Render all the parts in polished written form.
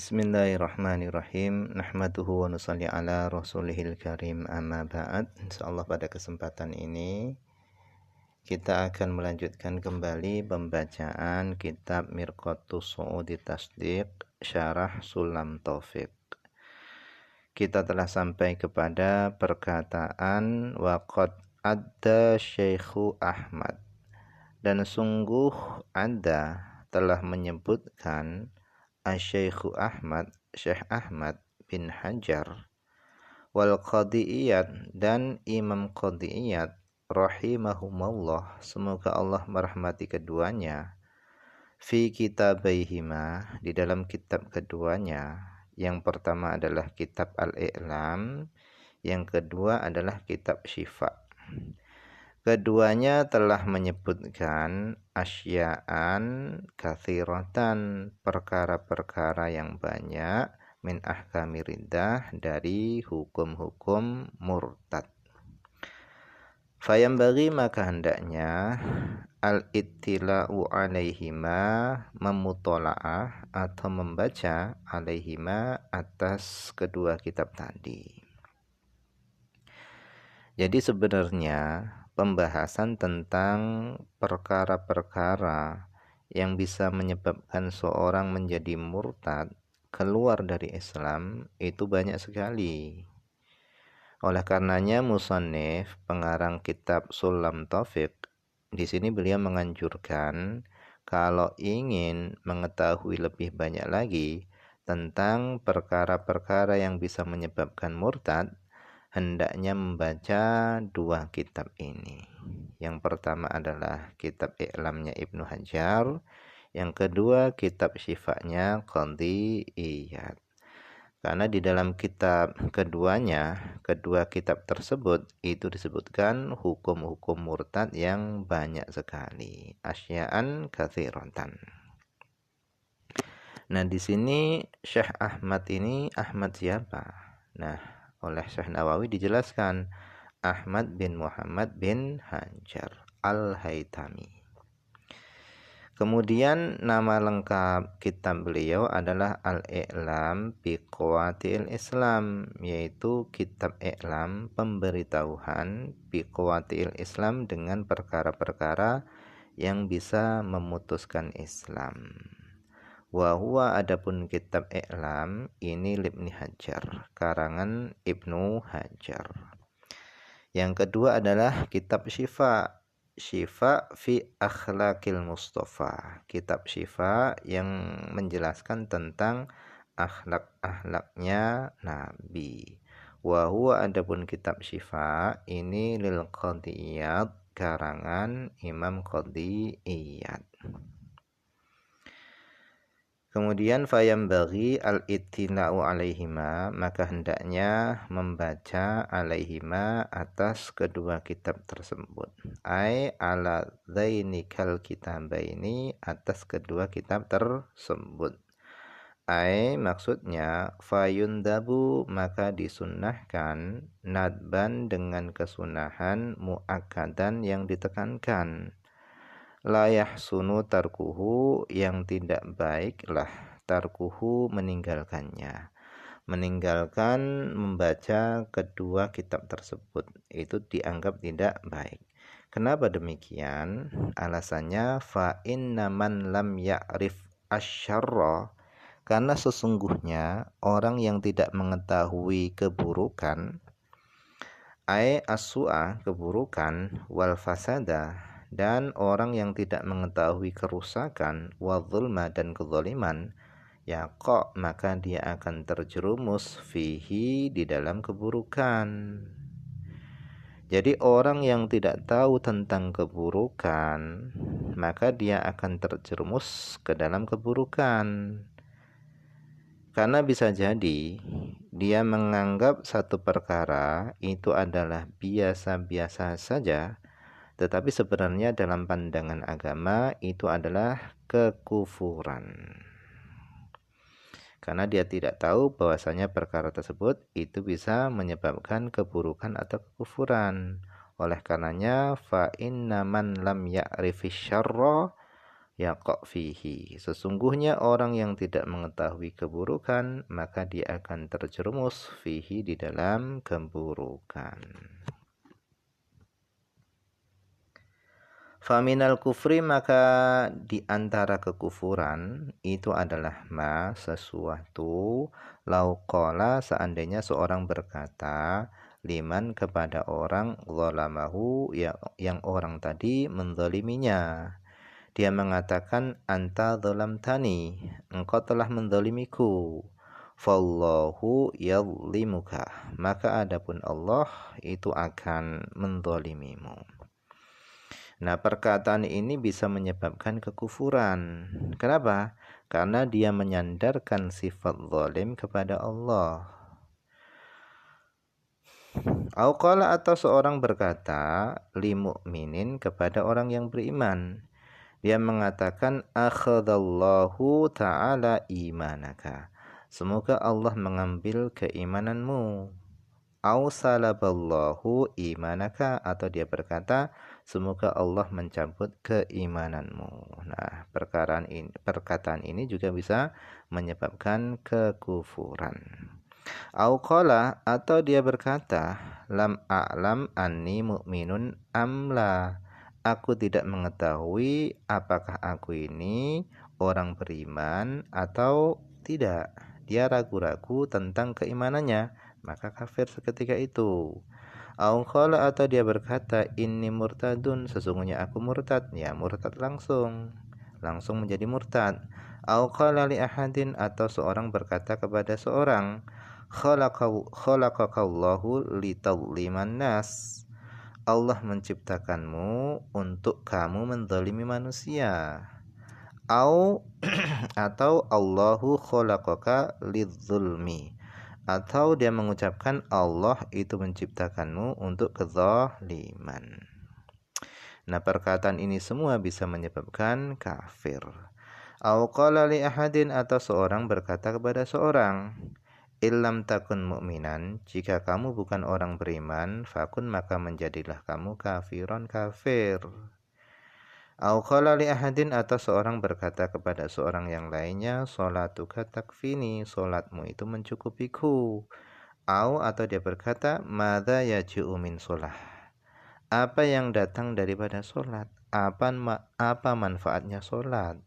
Bismillahirrahmanirrahim. Nahmaduhu wa nusalli ala rasulihil karim, amma ba'd. Insyaallah pada kesempatan ini kita akan melanjutkan kembali pembacaan kitab Mirqatus Su'udi Tasdiq Syarah Sulam Taufik. Kita telah sampai kepada perkataan waqad adda Syekhu Ahmad, dan sungguh ada telah menyebutkan Asy-Syaikhu Ahmad, Syekh Ahmad bin Hajar, wal Qadiyat, dan Imam Qadiyat rahimahumullah, semoga Allah merahmati keduanya, fi kitabaihima, di dalam kitab keduanya. Yang pertama adalah kitab Al-I'lam, yang kedua adalah kitab Syifa. Keduanya telah menyebutkan asya'an katsiratan, perkara-perkara yang banyak, min ahkami riddah, dari hukum-hukum murtad. Fayambaghi, maka hendaknya, al-ittila'u alaihima, memutola'ah atau membaca, alaihima, atas kedua kitab tadi. Jadi sebenarnya pembahasan tentang perkara-perkara yang bisa menyebabkan seorang menjadi murtad, keluar dari Islam, itu banyak sekali. Oleh karenanya musannif, pengarang kitab Sulam Taufik, di sini beliau menganjurkan kalau ingin mengetahui lebih banyak lagi tentang perkara-perkara yang bisa menyebabkan murtad, hendaknya membaca dua kitab ini. Yang pertama adalah kitab I'lamnya Ibnu Hajar, yang kedua kitab Syifanya Qadiyat. Karena di dalam kitab keduanya, kedua kitab tersebut itu disebutkan hukum-hukum murtad yang banyak sekali, asya'an katsiratan. Nah, di sini Syekh Ahmad ini, Ahmad siapa? Nah, oleh Syekh Nawawi dijelaskan, Ahmad bin Muhammad bin Hajar Al-Haytami. Kemudian nama lengkap kitab beliau adalah Al-I'lam bi Qawatil Islam, yaitu kitab I'lam, pemberitahuan, bi Qawatil Islam, dengan perkara-perkara yang bisa memutuskan Islam. Wa huwa, adapun kitab I'lam ini Ibnu Hajar, karangan Ibnu Hajar. Yang kedua adalah kitab Syifa, Syifa fi Akhlaqil Mustafa, kitab Syifa yang menjelaskan tentang akhlak-akhlaknya Nabi. Wa huwa, adapun kitab Syifa ini lil Qadiyat, karangan Imam Qadiyat. Kemudian fayambaghi al-ittila'u alaihima, maka hendaknya membaca alaihima, atas kedua kitab tersebut. Ai ala dzainikal kitabaini, atas kedua kitab tersebut. Ai, maksudnya, fayundabu, maka disunnahkan, nadban, dengan kesunahan, muakkadan, yang ditekankan. La yahsunu tarkuhu, yang tidak baiklah tarkuhu, meninggalkannya. Meninggalkan membaca kedua kitab tersebut itu dianggap tidak baik. Kenapa demikian? Alasannya, fa inna man lam ya'rif asyarra, karena sesungguhnya orang yang tidak mengetahui keburukan, ai as-su'a, keburukan, wal fasada, dan orang yang tidak mengetahui kerusakan, wa zulma, dan kezaliman, yaqa, maka dia akan terjerumus, fihi, di dalam keburukan. Jadi orang yang tidak tahu tentang keburukan, maka dia akan terjerumus ke dalam keburukan. Karena bisa jadi dia menganggap satu perkara itu adalah biasa-biasa saja, tetapi sebenarnya dalam pandangan agama itu adalah kekufuran. Karena dia tidak tahu bahwasanya perkara tersebut itu bisa menyebabkan keburukan atau kekufuran. Oleh karenanya, fa inna man lam ya'rifis syarra, yaqa' fihi. Sesungguhnya orang yang tidak mengetahui keburukan, maka dia akan terjerumus fihi di dalam keburukan. Faminal kufri, maka di antara kekufuran itu adalah sesuatu lauqala, seandainya seorang berkata liman kepada orang zalamahu, yang orang tadi menzaliminya. Dia mengatakan anta zalamtani, engkau telah menzalimiku. Fallahu yadlimuka, maka adapun Allah itu akan menzalimimu. Nah, perkataan ini bisa menyebabkan kekufuran. Kenapa? Karena dia menyandarkan sifat zalim kepada Allah. Auqala, atau seorang berkata li mu'minin kepada orang yang beriman. Dia mengatakan akhadallahu ta'ala imanaka. Semoga Allah mengambil keimananmu. Au salaballahu imanaka, atau dia berkata semoga Allah mencabut keimananmu. Nah, perkataan ini juga bisa menyebabkan kekufuran. Au qala, atau dia berkata lam a'lam anni mu'minun amla. Aku tidak mengetahui apakah aku ini orang beriman atau tidak. Dia ragu-ragu tentang keimanannya, maka kafir seketika itu. Au qala, atau dia berkata inni murtadun, sesungguhnya aku murtad, ya murtad langsung menjadi murtad. Au qala li ahadin, atau seorang berkata kepada seorang khalaqakallahu litadliman nas, Allah menciptakanmu untuk kamu menzalimi manusia. Atau Allahu khalaqaka lidzulmi, atau dia mengucapkan Allah itu menciptakanmu untuk kezaliman. Nah, perkataan ini semua bisa menyebabkan kafir. Au qala li ahadin, atau seorang berkata kepada seorang illam takun mu'minan, jika kamu bukan orang beriman, fakun, maka menjadilah kamu kafiron, kafir. Au qala li ahadin, atau seorang berkata kepada seorang yang lainnya sholatuka takfini, solatmu itu mencukupiku. Atau dia berkata madza yaji'u min sholah, apa yang datang daripada solat, apa manfaatnya solat.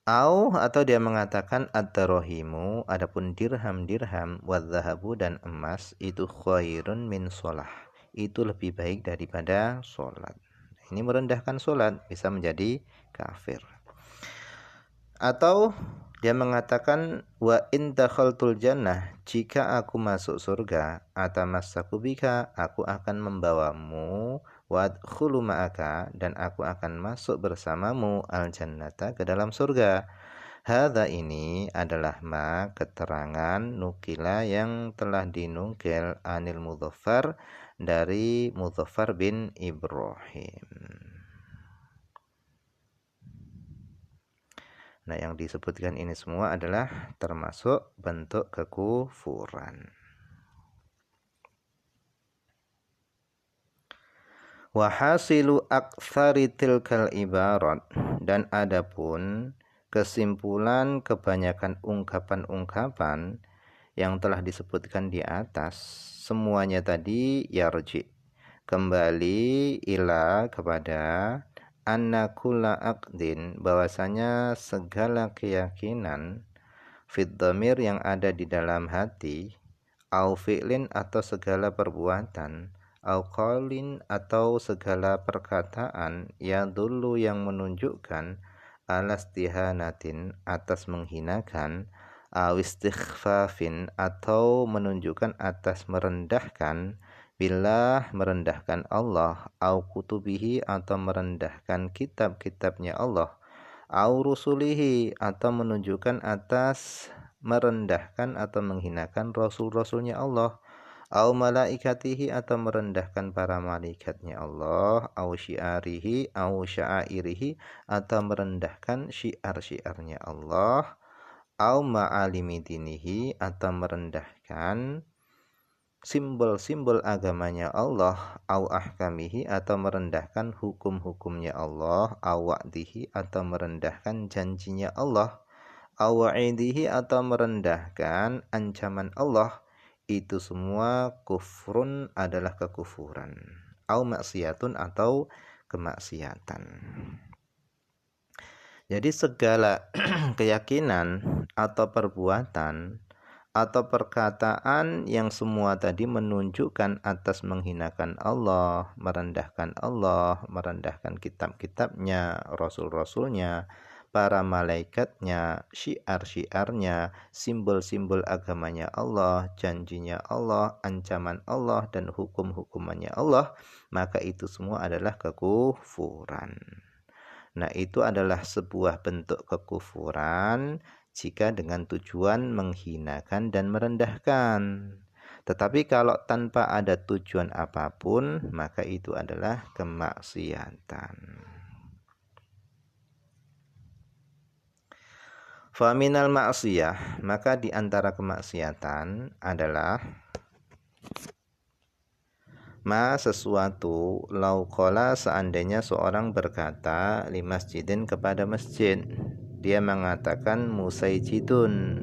Atau dia mengatakan ad-darahimu, adapun dirham wadzahabu, dan emas itu khairun min sholah, itu lebih baik daripada sholat. Ini merendahkan sholat, bisa menjadi kafir. Atau dia mengatakan wa in dakhaltul jannah, jika aku masuk surga, atamassaku bika, aku akan membawamu, wa adkhulu ma'aka, dan aku akan masuk bersamamu al jannata, ke dalam surga. Hadza, ini adalah keterangan nukila yang telah dinukil anil Mudzaffar, dari Mudzaffar bin Ibrahim. Nah, yang disebutkan ini semua adalah termasuk bentuk kekufuran. Wa hasilu aktsari tilkal ibarat, dan adapun kesimpulan kebanyakan ungkapan-ungkapan yang telah disebutkan di atas, semuanya tadi yarji, kembali ila, kepada anna kulla aqdin, bahwasanya segala keyakinan fid dhamir, yang ada di dalam hati, au fi'lin, atau segala perbuatan, au qaulin, atau segala perkataan, ya dulu, yang menunjukkan alastihanatin, atas menghinakan, awistighfafin, atau menunjukkan atas merendahkan, billah, merendahkan Allah, au kutubihi, atau merendahkan kitab-kitabnya Allah, au rusulihi, atau menunjukkan atas merendahkan atau menghinakan rasul-rasulnya Allah, au malaikatihi, atau merendahkan para malaikatnya Allah, au syiarihi, au syairihi, atau merendahkan syiar-syiarnya Allah, au ma'alimi dinihi, atau merendahkan simbol-simbol agamanya Allah, au ahkamihi atau merendahkan hukum-hukumnya Allah, au wa'dihi atau merendahkan janjinya Allah, au wa'idihi atau merendahkan ancaman Allah, itu semua kufrun adalah kekufuran, au maksiatun atau kemaksiatan. Jadi segala keyakinan atau perbuatan atau perkataan yang semua tadi menunjukkan atas menghinakan Allah, merendahkan kitab-kitabnya, rasul-rasulnya, para malaikatnya, syiar-syiarnya, simbol-simbol agamanya Allah, janjinya Allah, ancaman Allah, dan hukum-hukumannya Allah, maka itu semua adalah kekufuran. Nah, itu adalah sebuah bentuk kekufuran jika dengan tujuan menghinakan dan merendahkan. Tetapi kalau tanpa ada tujuan apapun, maka itu adalah kemaksiatan. Faminal maksiyah, maka di antara kemaksiatan adalah sesuatu lauqala seandainya seorang berkata li masjidin kepada masjid, dia mengatakan musaijidun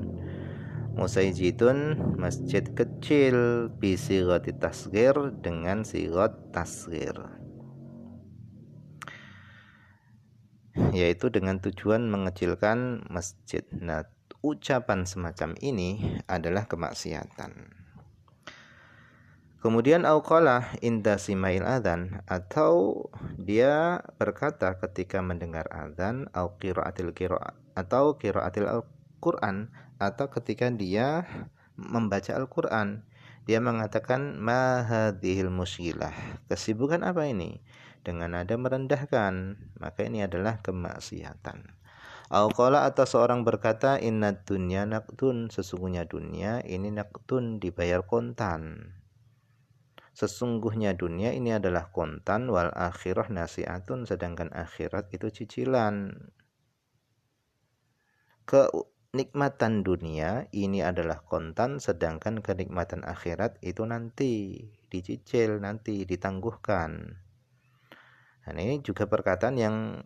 masjid kecil bisigati tasghir dengan sigat tasghir, yaitu dengan tujuan mengecilkan masjid. Nah, ucapan semacam ini adalah kemaksiatan. Kemudian auqalah inda simail adzan, atau dia berkata ketika mendengar adzan, au qiraatil atau qiraatil Al-Qur'an, atau ketika dia membaca Al-Qur'an, dia mengatakan ma hadhil musyilah, kesibukan apa ini, dengan nada merendahkan, maka ini adalah kemaksiatan. Auqala atau seorang berkata innad dunya naqdun, sesungguhnya dunia ini naqdun, dibayar kontan. Sesungguhnya dunia ini adalah kontan, wal akhirah nasi'atun, sedangkan akhirat itu cicilan. Kenikmatan dunia ini adalah kontan, sedangkan kenikmatan akhirat itu nanti dicicil, nanti ditangguhkan. Dan ini juga perkataan yang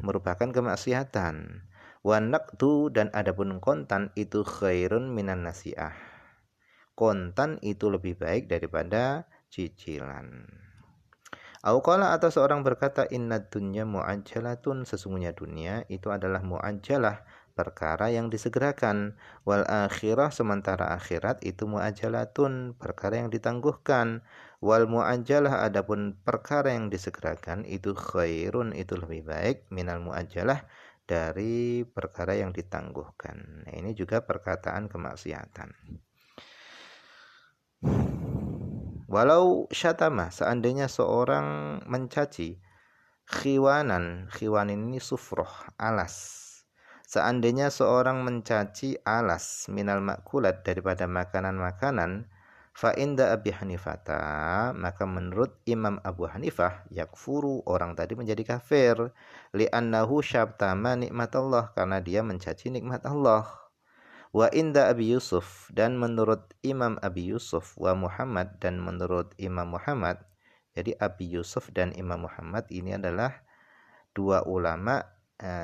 merupakan kemaksiatan. Wa naqdu, dan adapun kontan itu khairun minan nasi'ah, kontan itu lebih baik daripada cicilan. Auqala atau seorang berkata innad dunya mu'ajjalatun, sesungguhnya dunia itu adalah mu'ajjalah, perkara yang disegerakan, wal akhirah, sementara akhirat itu mu'ajjalatun, perkara yang ditangguhkan, wal mu'ajjalah, adapun perkara yang disegerakan itu khairun, itu lebih baik, minal mu'ajjalah, dari perkara yang ditangguhkan. Nah, ini juga perkataan kemaksiatan. Walau syatama, seandainya seorang mencaci khiwanan ini sufroh, alas. Seandainya seorang mencaci alas minal makulat, daripada makanan-makanan, fa inda Abi Hanifata, maka menurut Imam Abu Hanifah, yakfuru, orang tadi menjadi kafir, li'annahu syabtama nikmatullah, karena dia mencaci nikmat Allah. Wa inda Abi Yusuf, dan menurut Imam Abi Yusuf, wa Muhammad, dan menurut Imam Muhammad. Jadi Abi Yusuf dan Imam Muhammad ini adalah dua ulama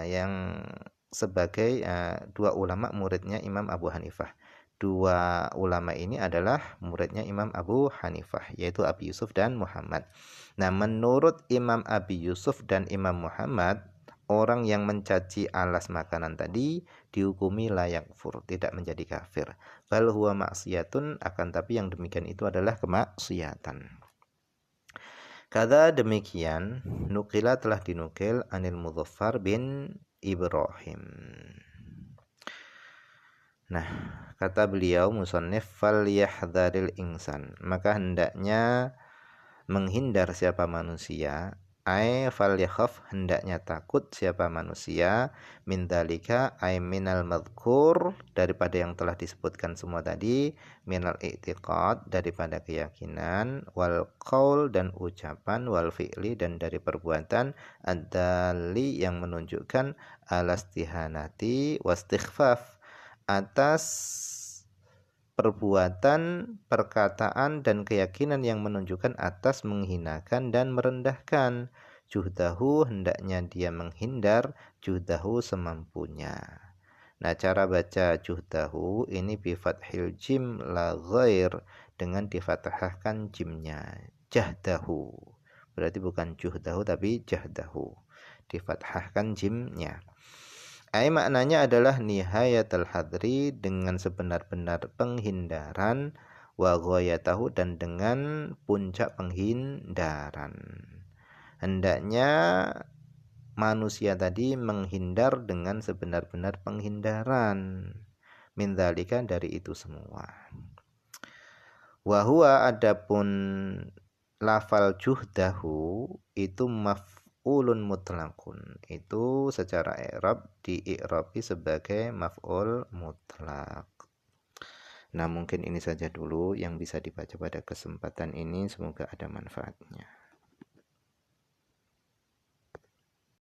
yang sebagai dua ulama muridnya Imam Abu Hanifah. Dua ulama ini adalah muridnya Imam Abu Hanifah, yaitu Abi Yusuf dan Muhammad. Nah, menurut Imam Abi Yusuf dan Imam Muhammad, orang yang mencaci alas makanan tadi dihukumi layak kufur, tidak menjadi kafir. Bal huwa maksiatun, akan tapi yang demikian itu adalah kemaksiatan. Kada demikian nukila, telah dinukil anil Mudzaffar bin Ibrahim. Nah, kata beliau musannif, fal yahdharil insan, maka hendaknya menghindar siapa manusia, ay fal yakhaf, hendaknya takut siapa manusia, min dalika ay minal madhkur, daripada yang telah disebutkan semua tadi, minal i'tiqad, daripada keyakinan, wal qaul, dan ucapan, wal fi'li, dan dari perbuatan, ad-dali, yang menunjukkan alastihanati wastighfaf, atas perbuatan, perkataan, dan keyakinan yang menunjukkan atas menghinakan dan merendahkan. Juhdahu, hendaknya dia menghindar, juhdahu semampunya. Nah, cara baca juhdahu ini bifathil jim la ghair, dengan difathahkan jimnya. Jahdahu. Berarti bukan juhdahu tapi jahdahu. Difathahkan jimnya. Maknanya adalah nihayatul hadri, dengan sebenar-benar penghindaran, wa ghayatahu, dan dengan puncak penghindaran. Hendaknya manusia tadi menghindar dengan sebenar-benar penghindaran, min dzalika, dari itu semua. Wa huwa, adapun lafal juhdahu itu maf'ulun mutlaqun, itu secara i'rab di-i'rabi sebagai maf'ul mutlaq. Nah, mungkin ini saja dulu yang bisa dibaca pada kesempatan ini, semoga ada manfaatnya.